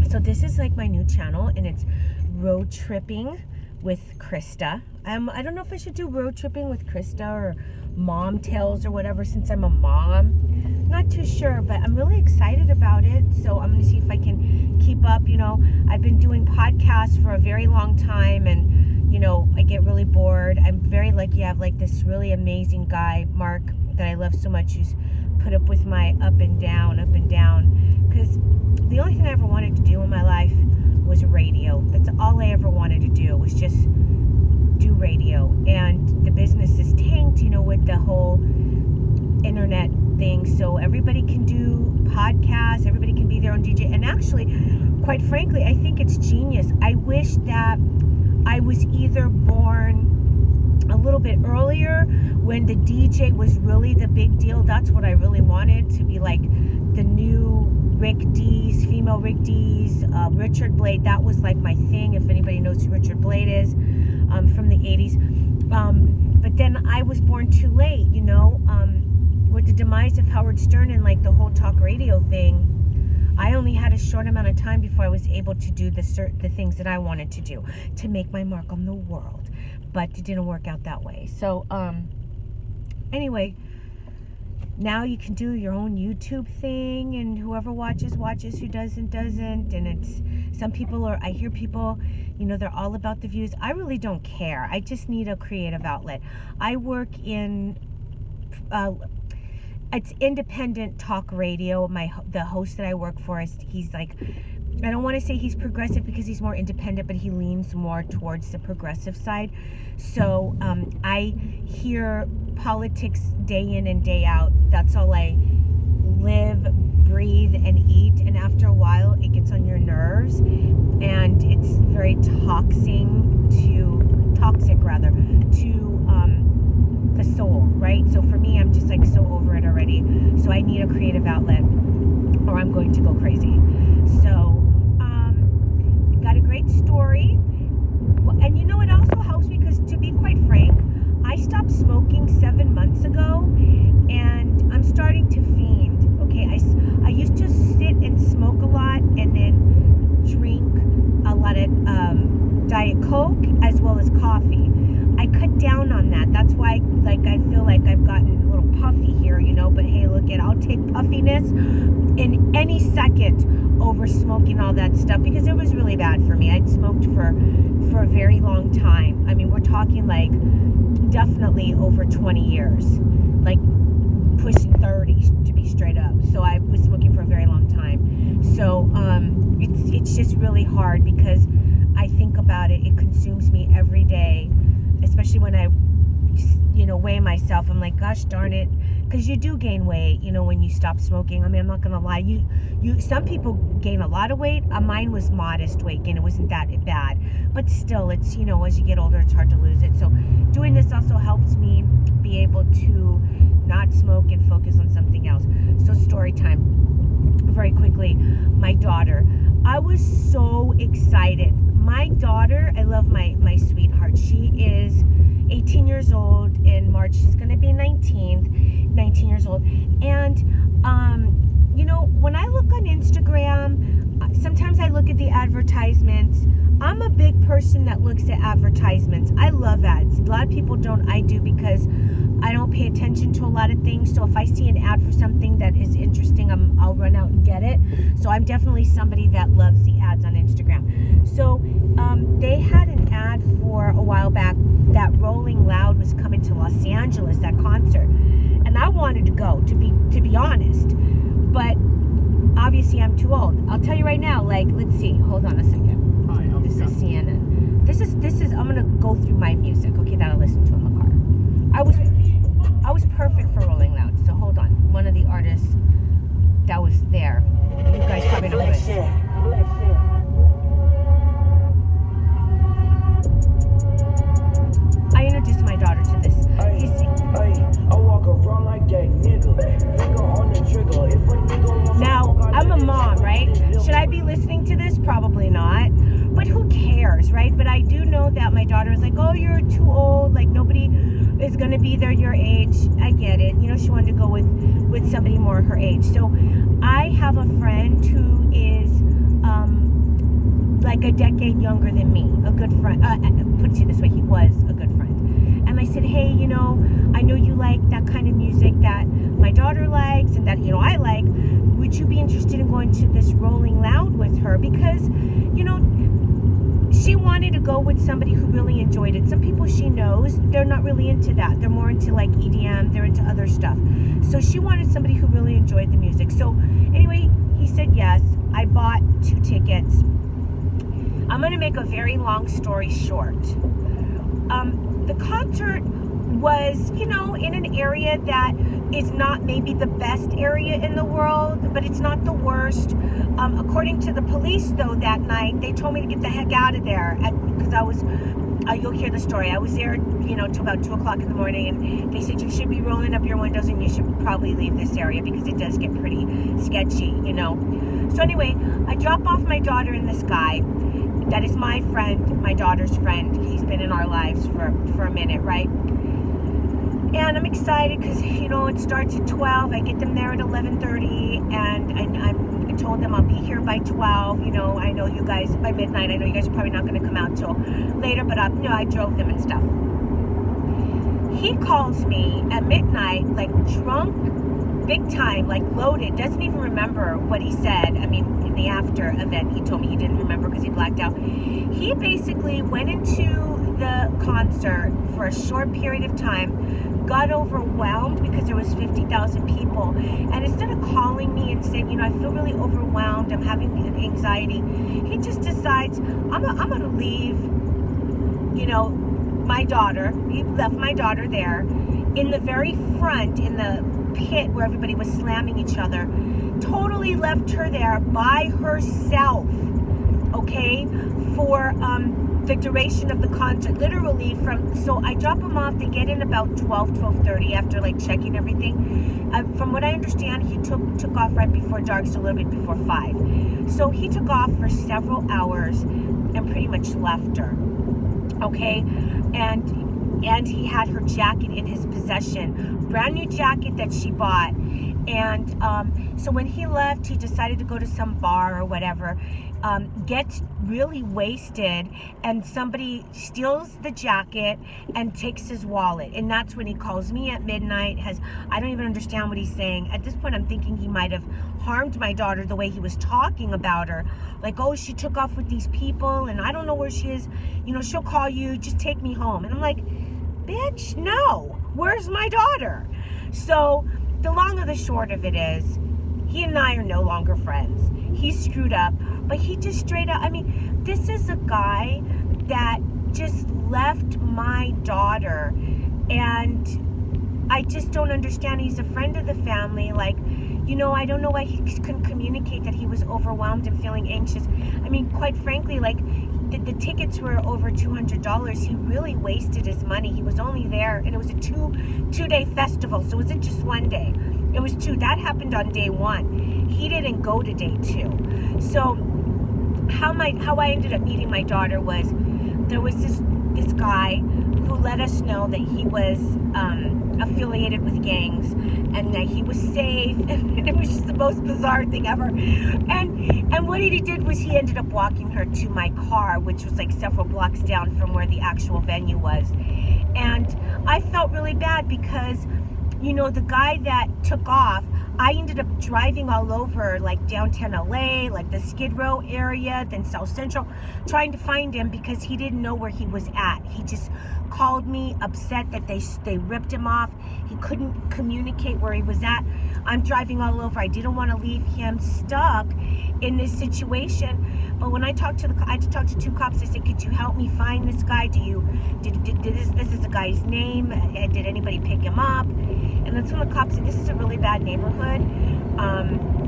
So this is like my new channel, and it's road tripping with Krista. I don't know if I should do road tripping with Krista or mom tales or whatever, since I'm a mom. Not too sure, but I'm really excited about it. So I'm going to see if I can keep up. You know, I've been doing podcasts for a very long time, and you know, I get really bored. I'm very lucky I have like this really amazing guy, Mark, that I love so much, who's put up with my up and down, because the only thing I ever wanted to do in my life was radio. That's all I ever wanted to do, was just do radio. And the business is tanked, you know, with the whole internet thing. So everybody can do podcasts, everybody can be their own DJ. And actually, quite frankly, I think it's genius. I wish that I was either born a little bit earlier, when the DJ was really the big deal. That's what I really wanted, to be like the new Rick Dees, female Rick Dees, Richard Blade. That was like my thing, if anybody knows who Richard Blade is, from the 80s. But then I was born too late, you know, with the demise of Howard Stern and like the whole talk radio thing. I only had a short amount of time before I was able to do the things that I wanted to do, to make my mark on the world. But it didn't work out that way. So, anyway, now you can do your own YouTube thing, and whoever watches, who doesn't. And it's, some people I hear people, you know, they're all about the views. I really don't care. I just need a creative outlet. I work in, it's independent talk radio. The host that I work for, he's like, I don't want to say he's progressive because he's more independent, but he leans more towards the progressive side. So I hear politics day in and day out. That's all I live, breathe, and eat. And after a while, it gets on your nerves, and it's very toxic to the soul, right? So for me, I'm just like so over it already. So I need a creative outlet, or I'm going to go crazy. So got a great story. And you know, it also helps because, to be quite frank, I stopped smoking 7 months ago, and I'm starting to fiend. Okay, I used to sit and smoke a lot, and then drink a lot of Diet Coke as well as coffee. I cut down on that. That's why, like, I feel like I've gotten a little puffy here, you know. But hey, look, I'll take puffiness in any second over smoking all that stuff, because it was really bad for me. I'd smoked for a very long time. I mean, we're talking like definitely over 20 years, like pushing 30 to be straight up. So I was smoking for a very long time. So it's just really hard, because I think about it. It consumes me every day, especially when I, you know, weigh myself. I'm like, gosh darn it, because you do gain weight, you know, when you stop smoking. I mean, I'm not gonna lie, some people gain a lot of weight. Mine was modest weight gain. It wasn't that bad, but still, it's, you know, as you get older, it's hard to lose it. So doing this also helps me be able to not smoke and focus on something else. So story time, very quickly. My daughter, I was so excited. My daughter, I love my sweetheart. She is 18 years old. In March, she's going to be 19 years old. And, you know, when I look on Instagram, sometimes I look at the advertisements. I'm a big person that looks at advertisements. I love ads. A lot of people don't. I do, because I don't pay attention to a lot of things. So if I see an ad for something that is interesting, I'll run out and get it. So I'm definitely somebody that loves the ads on Instagram. So they had an ad for a while back that Rolling Loud was coming to Los Angeles, that concert, and I wanted to go, to be honest, but obviously I'm too old. I'll tell you right now, like, let's see, hold on a second. Hi, this is CNN. This is I'm gonna go through my music, okay, that I listen to in the car. I was perfect for Rolling Loud. So hold on, one of the artists that was there, you guys probably know who it is. I introduced my daughter to this. I walk around like that nigga on the trigger. If a nigga now, I'm a mom, right? Should I be listening to this? Probably not. But who cares, right? But I do know that my daughter is like, oh, you're too old. Like, nobody is going to be there your age. I get it. You know, she wanted to go with somebody more her age. So I have a friend who is like a decade younger than me, a good friend. Put it this way, he was a good friend. And I said, hey, you know, I know you like that kind of music that my daughter likes and that, you know, I like. Would you be interested in going to this Rolling Loud with her? Because, you know, she wanted to go with somebody who really enjoyed it. Some people she knows, they're not really into that. They're more into like EDM, they're into other stuff. So she wanted somebody who really enjoyed the music. So anyway, he said yes. I bought 2 tickets. I'm going to make a very long story short. The concert was, you know, in an area that is not maybe the best area in the world, but it's not the worst. According to the police, though, that night, they told me to get the heck out of there because I was, you'll hear the story. I was there, you know, till about 2 o'clock in the morning, and they said you should be rolling up your windows and you should probably leave this area because it does get pretty sketchy, you know. So anyway, I drop off my daughter and this guy. That is my friend, my daughter's friend. He's been in our lives for a minute, right? And I'm excited because, you know, it starts at 12. I get them there at 11:30, and I told them I'll be here by 12. You know, I know you guys, by midnight, I know you guys are probably not going to come out till later, but you know, I drove them and stuff. He calls me at midnight, like drunk, big time, like loaded, doesn't even remember what he said. I mean, in the after event, he told me he didn't remember because he blacked out. He basically went into the concert for a short period of time, got overwhelmed because there was 50,000 people, and instead of calling me and saying, you know, I feel really overwhelmed, I'm having anxiety, he just decides, I'm gonna leave, you know, my daughter. He left my daughter there in the very front, in the pit where everybody was slamming each other. Totally left her there by herself, okay, for the duration of the concert. Literally so I drop them off, they get in about 12:30 after like checking everything. From what I understand, he took off right before dark, so a little bit before 5. So he took off for several hours and pretty much left her, okay? And he had her jacket in his possession, brand new jacket that she bought. And so when he left, he decided to go to some bar or whatever, gets really wasted, and somebody steals the jacket and takes his wallet. And that's when he calls me at midnight. I don't even understand what he's saying. At this point, I'm thinking he might have harmed my daughter the way he was talking about her. Like, oh, she took off with these people, and I don't know where she is. You know, she'll call you. Just take me home. And I'm like, bitch, no. Where's my daughter? So the long of the short of it is, he and I are no longer friends. He screwed up, but he just straight up, I mean, this is a guy that just left my daughter, and I just don't understand. He's a friend of the family. Like, you know, I don't know why he couldn't communicate that he was overwhelmed and feeling anxious. I mean, quite frankly, like, the tickets were over $200. He really wasted his money. He was only there, and it was a two-day festival, so it wasn't just one day. It was 2. That happened on day 1. He didn't go to day 2. So how I ended up meeting my daughter was, there was this guy who let us know that he was affiliated with gangs and that he was safe, and it was just the most bizarre thing ever. And what he did was he ended up walking her to my car, which was like several blocks down from where the actual venue was. And I felt really bad because, you know, the guy that took off, I ended up driving all over, like downtown LA, like the Skid Row area, then South Central, trying to find him because he didn't know where he was at. He just called me upset that they ripped him off. He couldn't communicate where he was at. I'm driving all over. I didn't want to leave him stuck in this situation. But when I had to talk to 2 cops. I said, could you help me find this guy? This is the guy's name? Did anybody pick him up? And that's when the cops said, this is a really bad neighborhood.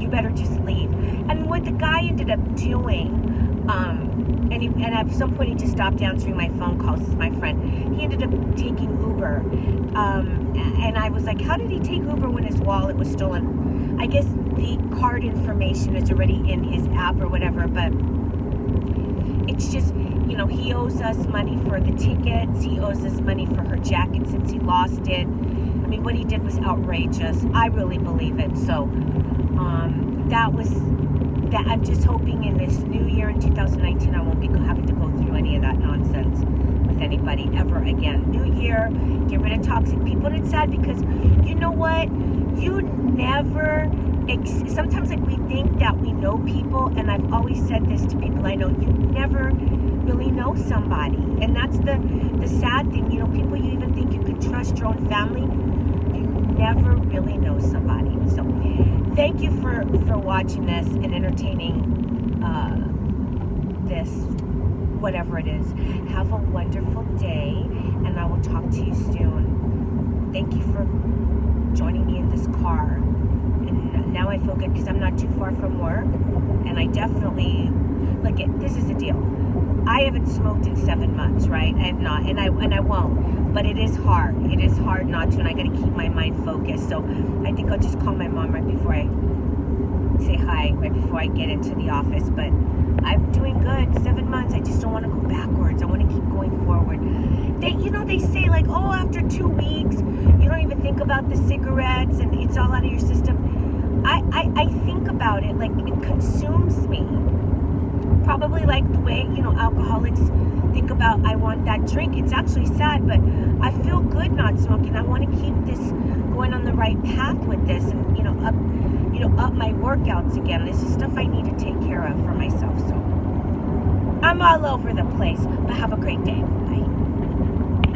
You better just leave. And what the guy ended up doing, and at some point he just stopped answering my phone calls. This is my friend. He ended up taking Uber. And I was like, how did he take Uber when his wallet was stolen? I guess the card information is already in his app or whatever, but it's just, you know, he owes us money for the tickets. He owes us money for her jacket since he lost it. I mean, what he did was outrageous. I really believe it. So that was that I'm just hoping in this new year in 2019 I won't be having to go through any of that nonsense with anybody ever again. New year, get rid of toxic people. And it's sad because you know what? You never, sometimes like we think that we know people, and I've always said this to people I know, you never really know somebody. And that's the sad thing. You know, people you even think you can trust, your own family, you never really know somebody. So thank you for watching this and entertaining this, whatever it is. Have a wonderful day, and I will talk to you soon. Thank you for joining me in this car. And now I feel good because I'm not too far from work, and I definitely, this is the deal. I haven't smoked in 7 months, right? I have not, and I won't. But it is hard. It is hard not to, and I got to keep my mind focused. So I think I'll just call my mom right before I say hi, right before I get into the office. But I'm doing good. 7 months. I just don't want to go backwards. I want to keep going forward. They say like, oh, after 2 weeks, you don't even think about the cigarettes and it's all out of your system. I think about it, like it consumes me. Probably like the way, alcoholics think about, I want that drink. It's actually sad, but I feel good not smoking. I want to keep this going on the right path with this, and up my workouts again. This is stuff I need to take care of for myself. So I'm all over the place, but have a great day. Bye.